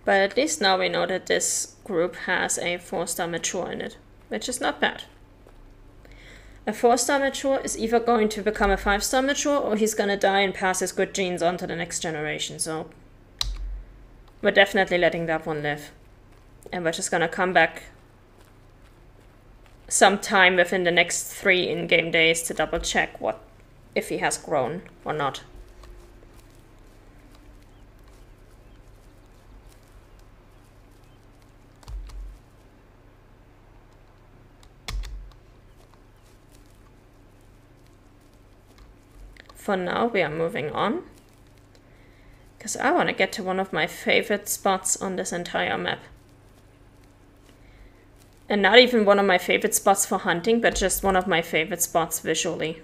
But at least now we know that this group has a 4-star mature in it, which is not bad. A 4-star mature is either going to become a 5-star mature or he's gonna die and pass his good genes on to the next generation, so we're definitely letting that one live. And we're just gonna come back sometime within the next 3 in-game days to double check if he has grown or not. For now, we are moving on, because I want to get to one of my favorite spots on this entire map. And not even one of my favorite spots for hunting, but just one of my favorite spots visually.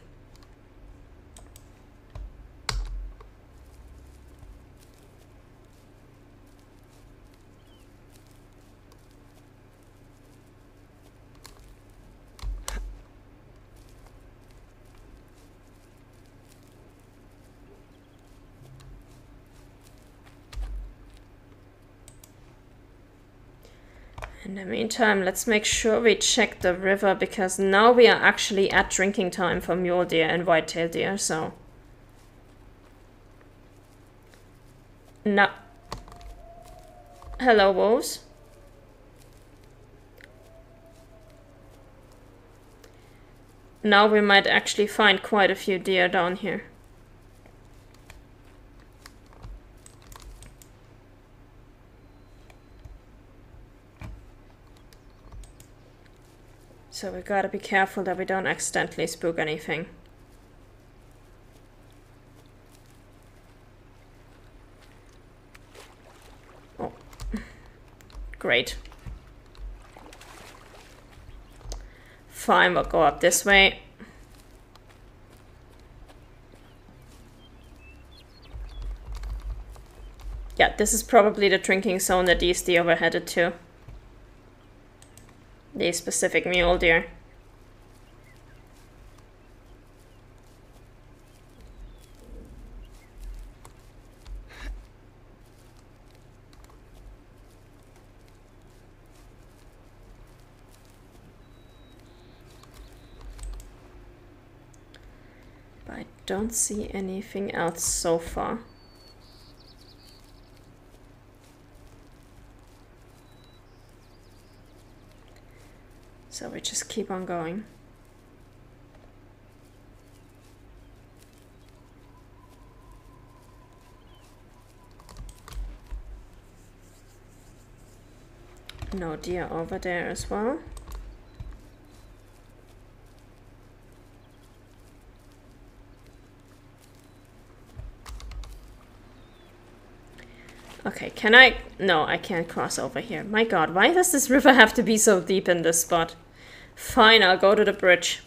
In the meantime, let's make sure we check the river, because now we are actually at drinking time for mule deer and white-tailed deer, so... No. Hello, wolves. Now we might actually find quite a few deer down here. So we gotta be careful that we don't accidentally spook anything. Oh, great. Fine, we'll go up this way. Yeah, this is probably the drinking zone that these deer were headed to. The specific mule deer. But I don't see anything else so far. So we just keep on going. No deer over there as well. Okay, can I? No, I can't cross over here. My god, why does this river have to be so deep in this spot? Fine, I'll go to the bridge.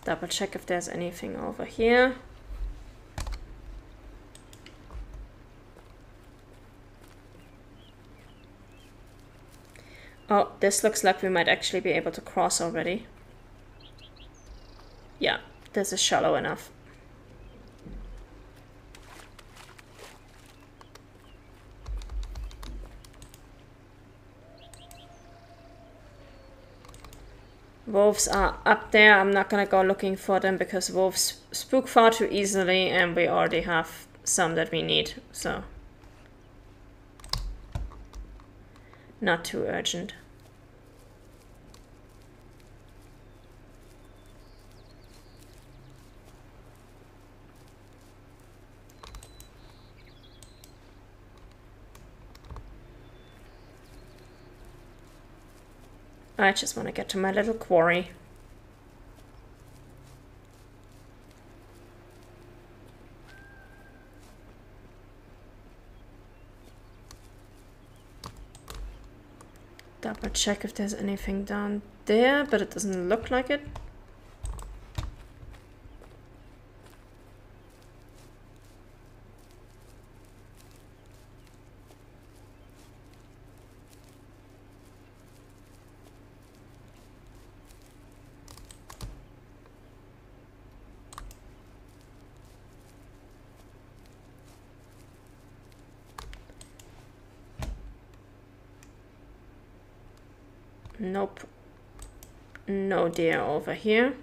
Double check if there's anything over here. Oh, this looks like we might actually be able to cross already. Yeah, this is shallow enough. Wolves are up there. I'm not gonna go looking for them because wolves spook far too easily and we already have some that we need, so not too urgent. I just want to get to my little quarry. Double check if there's anything down there, but it doesn't look like it. Nope. No deer over here.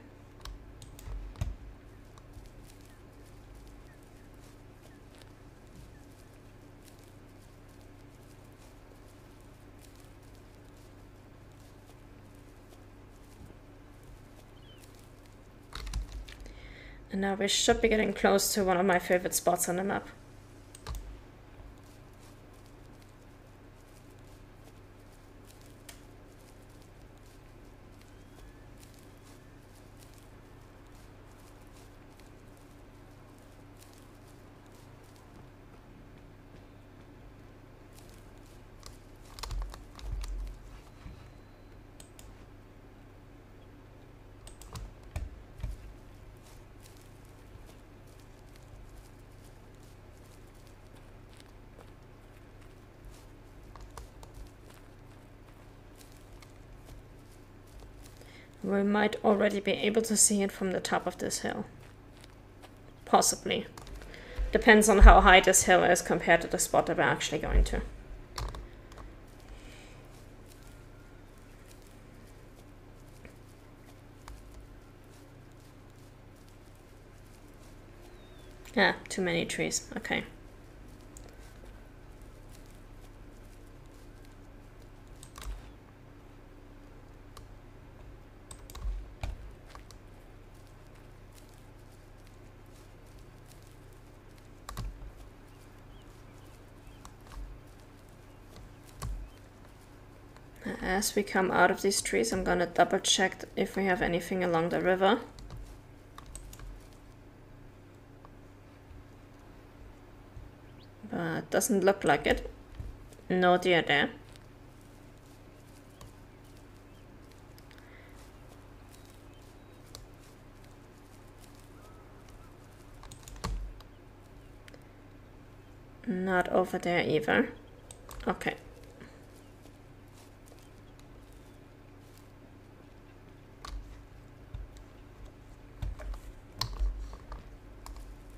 And now we should be getting close to one of my favorite spots on the map. We might already be able to see it from the top of this hill. Possibly. Depends on how high this hill is compared to the spot that we're actually going to. Ah, too many trees. Okay. As we come out of these trees, I'm gonna double check if we have anything along the river. But doesn't look like it. No deer there. Not over there either. Okay.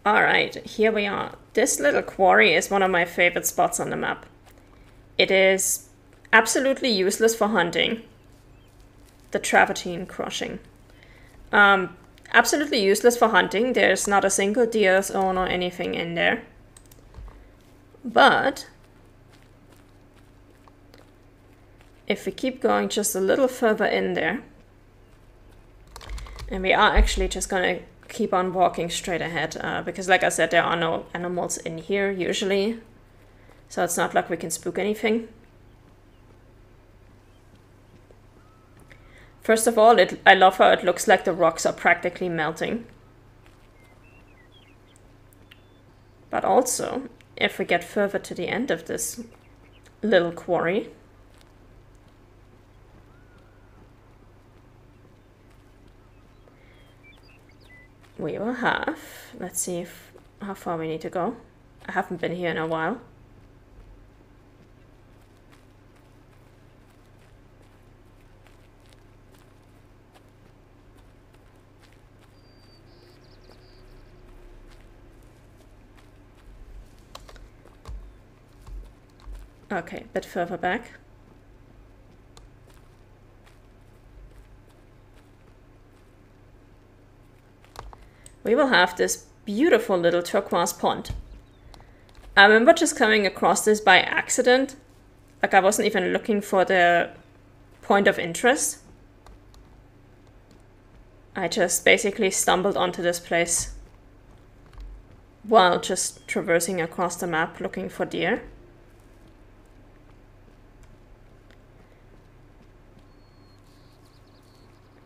Alright, here we are. This little quarry is one of my favorite spots on the map. It is absolutely useless for hunting. The travertine crushing. Absolutely useless for hunting. There's not a single deer zone or anything in there. But if we keep going just a little further in there, and we are actually just gonna keep on walking straight ahead, because like I said, there are no animals in here usually, so it's not like we can spook anything. First of all, I love how it looks like the rocks are practically melting. But also, if we get further to the end of this little quarry, we will have, let's see how far we need to go. I haven't been here in a while. Okay, a bit further back. We will have this beautiful little turquoise pond. I remember just coming across this by accident. Like I wasn't even looking for the point of interest. I just basically stumbled onto this place while just traversing across the map looking for deer.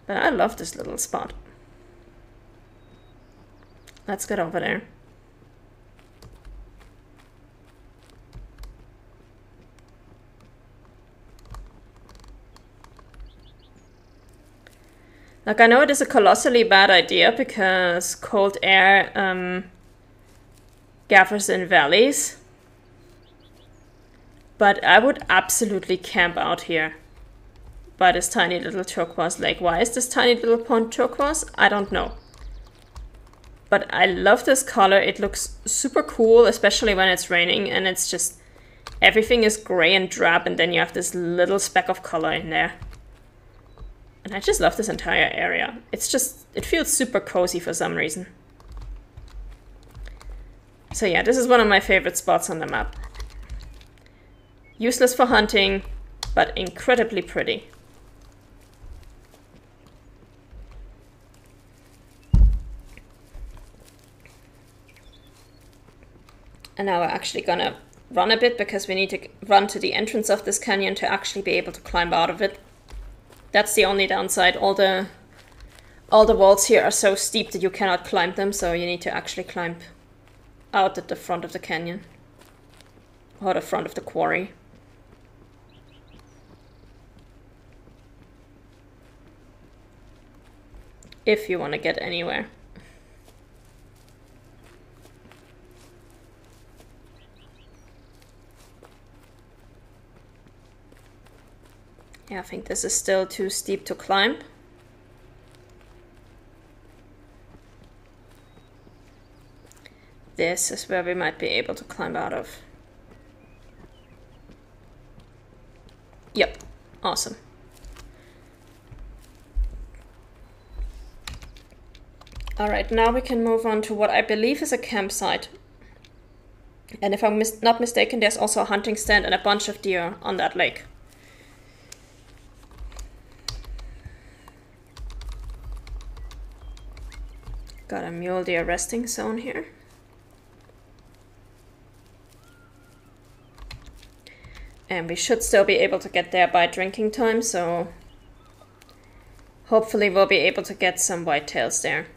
But I love this little spot. Let's get over there. Like, I know it is a colossally bad idea because cold air gathers in valleys. But I would absolutely camp out here by this tiny little turquoise lake. Why is this tiny little pond turquoise? I don't know. But I love this color. It looks super cool, especially when it's raining and it's just, everything is gray and drab and then you have this little speck of color in there. And I just love this entire area. It feels super cozy for some reason. So yeah, this is one of my favorite spots on the map. Useless for hunting, but incredibly pretty. And now we're actually gonna run a bit because we need to run to the entrance of this canyon to actually be able to climb out of it. That's the only downside. All the walls here are so steep that you cannot climb them, so you need to actually climb out at the front of the canyon. Or the front of the quarry. If you want to get anywhere. Yeah, I think this is still too steep to climb. This is where we might be able to climb out of. Yep, awesome. Alright, now we can move on to what I believe is a campsite. And if I'm not mistaken, there's also a hunting stand and a bunch of deer on that lake. Got a mule deer resting zone here. And we should still be able to get there by drinking time, so hopefully we'll be able to get some whitetails there.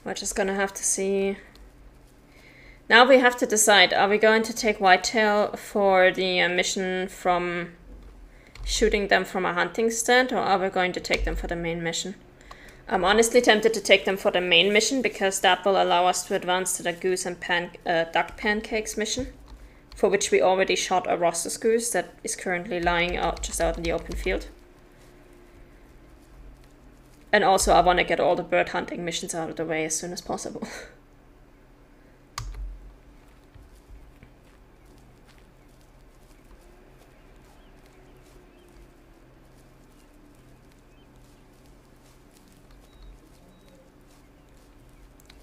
We're just gonna have to see. Now we have to decide, are we going to take whitetail for the mission from shooting them from a hunting stand, or are we going to take them for the main mission? I'm honestly tempted to take them for the main mission because that will allow us to advance to the goose and duck pancakes mission, for which we already shot a Ross's goose that is currently lying just out in the open field. And also I want to get all the bird hunting missions out of the way as soon as possible.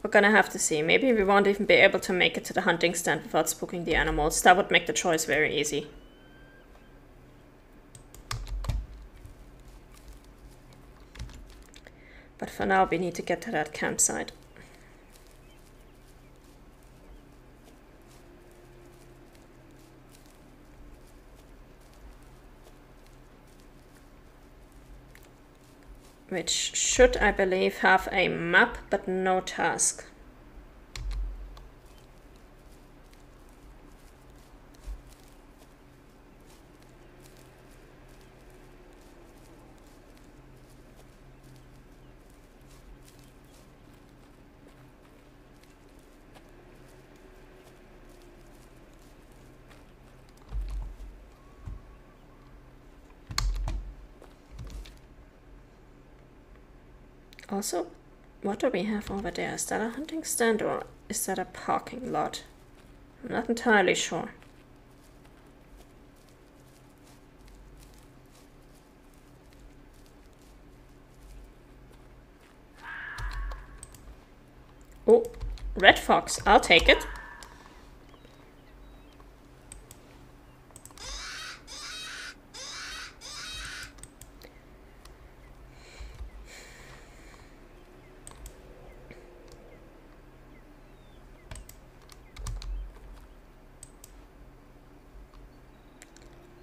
We're gonna have to see. Maybe we won't even be able to make it to the hunting stand without spooking the animals. That would make the choice very easy. But for now, we need to get to that campsite. Which should, I believe, have a map, but no task. Also, what do we have over there? Is that a hunting stand or is that a parking lot? I'm not entirely sure. Oh, red fox. I'll take it.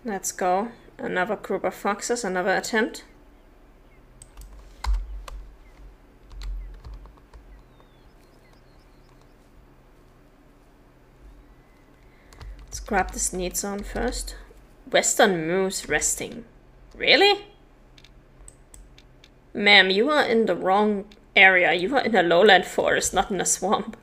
Let's go. Another group of foxes, another attempt. Let's grab this need zone first. Western moose resting. Really? Ma'am, you are in the wrong area. You are in a lowland forest, not in a swamp.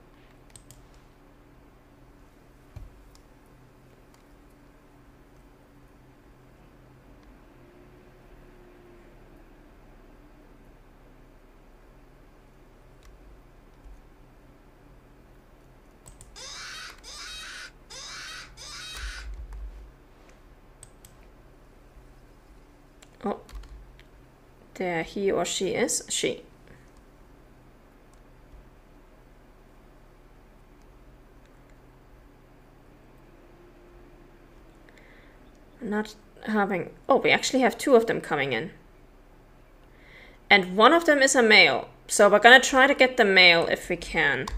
Oh, there he or she is. She. Not having... Oh, we actually have 2 of them coming in. And one of them is a male. So we're gonna try to get the male if we can.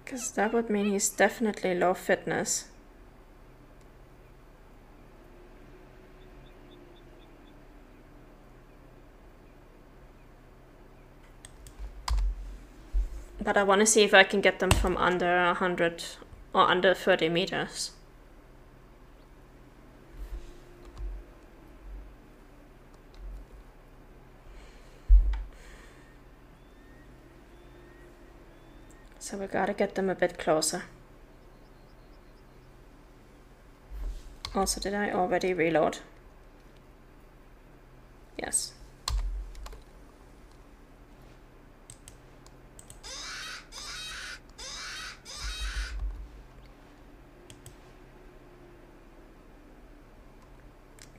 Because that would mean he's definitely low fitness. But I want to see if I can get them from under 100 or under 30 meters. So we gotta get them a bit closer. Also, did I already reload? Yes.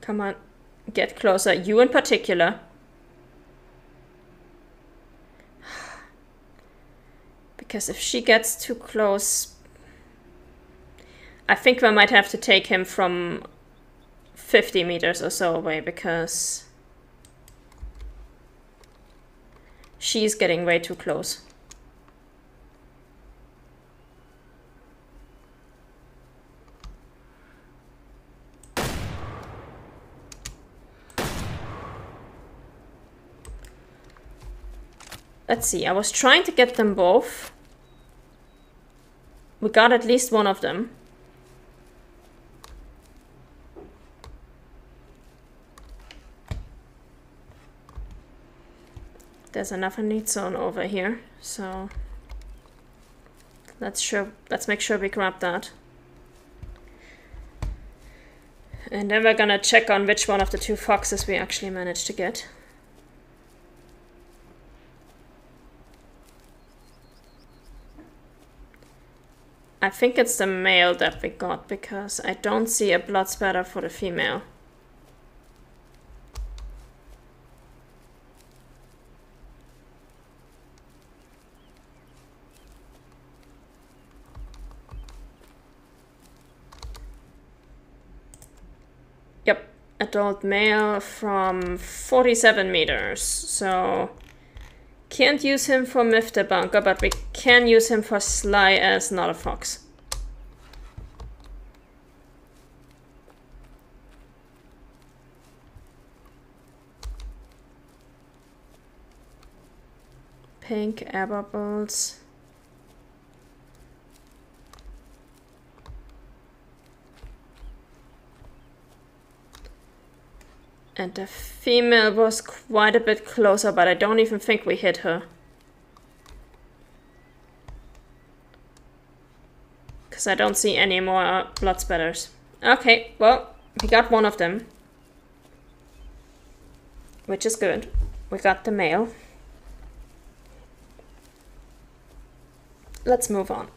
Come on, get closer. You in particular. Because if she gets too close, I think we might have to take him from 50 meters or so away, because she's getting way too close. Let's see, I was trying to get them both. We got at least one of them. There's another need zone over here, so let's make sure we grab that. And then we're gonna check on which one of the 2 foxes we actually managed to get. I think it's the male that we got, because I don't see a blood spatter for the female. Yep, adult male from 47 meters. So can't use him for myth debunker, but we can use him for sly as not a fox. Pink air bubbles. And the female was quite a bit closer, but I don't even think we hit her. Because I don't see any more blood spatters. Okay, well, we got one of them. Which is good. We got the male. Let's move on.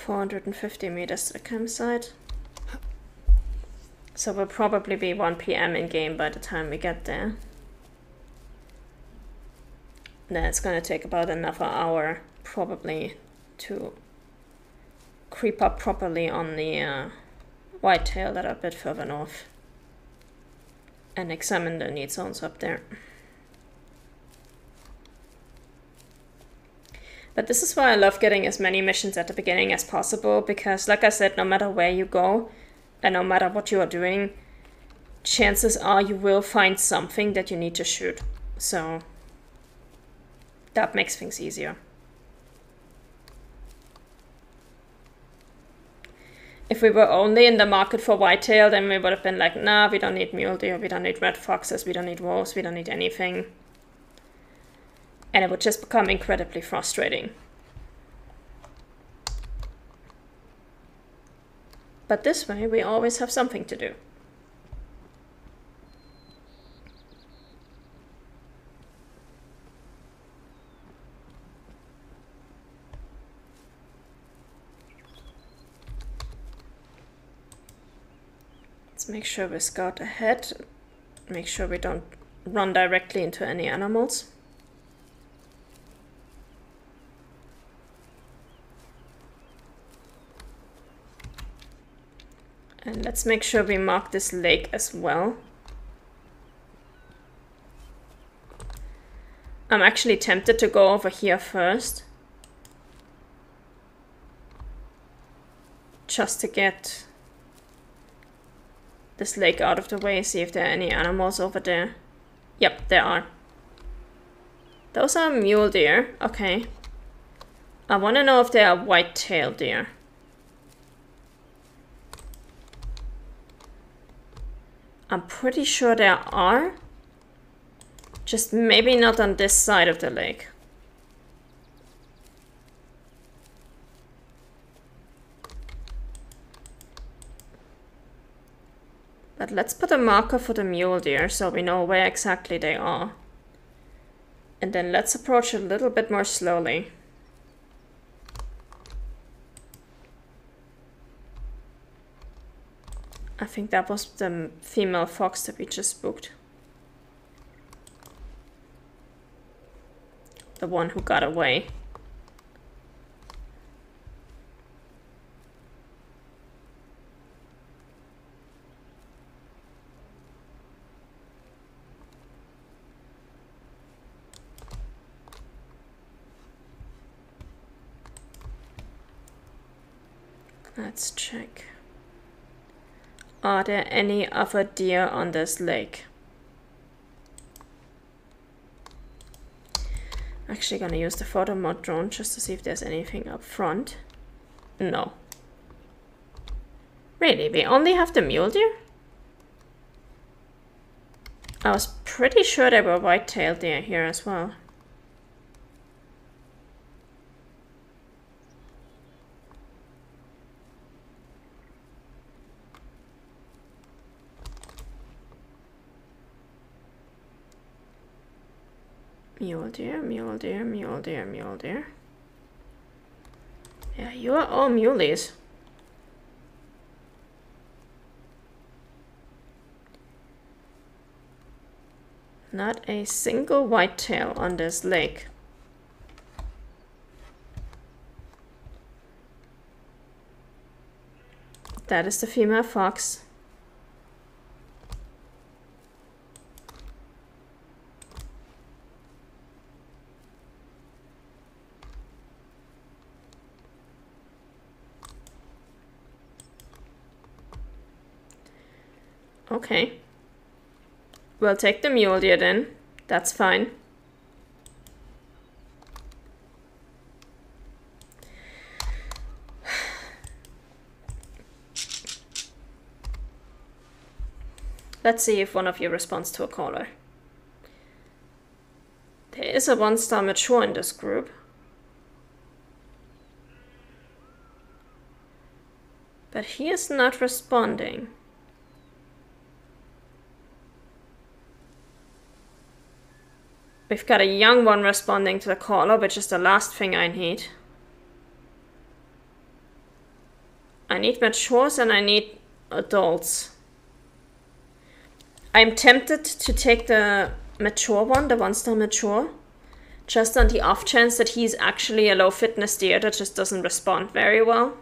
450 meters to the campsite. So we'll probably be 1 PM in game by the time we get there. Then it's gonna take about another hour probably to creep up properly on the whitetail that are a bit further north and examine the need zones up there. But this is why I love getting as many missions at the beginning as possible, because like I said, no matter where you go and no matter what you are doing, chances are you will find something that you need to shoot. So that makes things easier. If we were only in the market for whitetail, then we would have been like, nah, we don't need mule deer, we don't need red foxes, we don't need wolves, we don't need anything. And it would just become incredibly frustrating. But this way, we always have something to do. Let's make sure we scout ahead. Make sure we don't run directly into any animals. And let's make sure we mark this lake as well. I'm actually tempted to go over here first. Just to get this lake out of the way, see if there are any animals over there. Yep, there are. Those are mule deer. Okay. I want to know if they are white-tailed deer. I'm pretty sure there are. Just maybe not on this side of the lake. But let's put a marker for the mule deer so we know where exactly they are. And then let's approach a little bit more slowly. I think that was the female fox that we just spooked. The one who got away. Let's check. Are there any other deer on this lake? Actually gonna use the photo mod drone just to see if there's anything up front. No. Really, we only have the mule deer? I was pretty sure there were white-tailed deer here as well. Mule deer, mule deer, mule deer, mule deer. Yeah, you are all muleys. Not a single whitetail on this lake. That is the female fox. Okay. We'll take the mule deer then. That's fine. Let's see if one of you responds to a caller. There is a 1-star mature in this group. But he is not responding. We've got a young one responding to the caller, which is the last thing I need. I need matures and I need adults. I'm tempted to take the mature one, the 1-star mature, just on the off chance that he's actually a low fitness deer that just doesn't respond very well.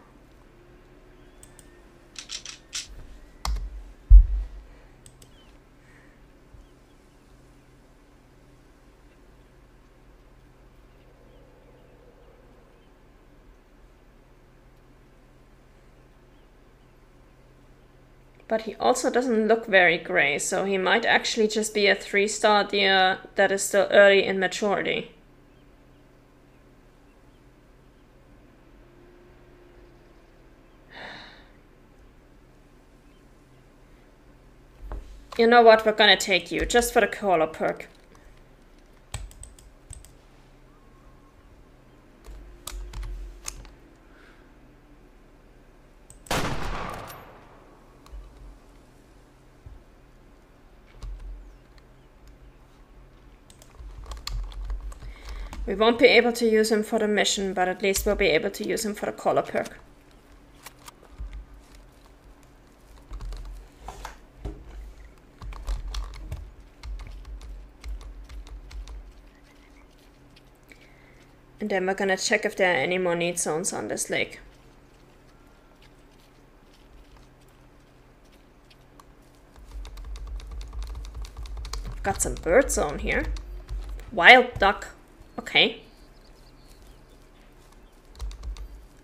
But he also doesn't look very gray, so he might actually just be a 3-star deer that is still early in maturity. You know what, we're gonna take you, just for the color perk. We won't be able to use him for the mission, but at least we'll be able to use him for the color perk. And then we're gonna check if there are any more need zones on this lake. I've got some bird zone here. Wild duck. Okay.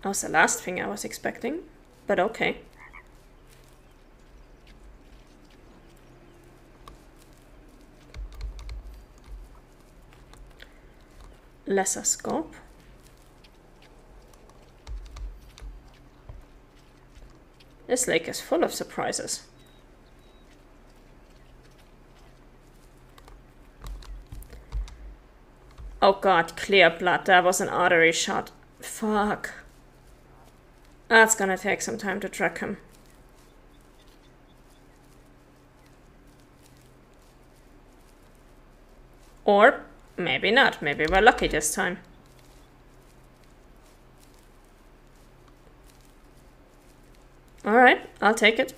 That was the last thing I was expecting, but okay. Lesser scope. This lake is full of surprises. Oh god, clear blood. That was an artery shot. Fuck. That's gonna take some time to track him. Or maybe not. Maybe we're lucky this time. Alright, I'll take it.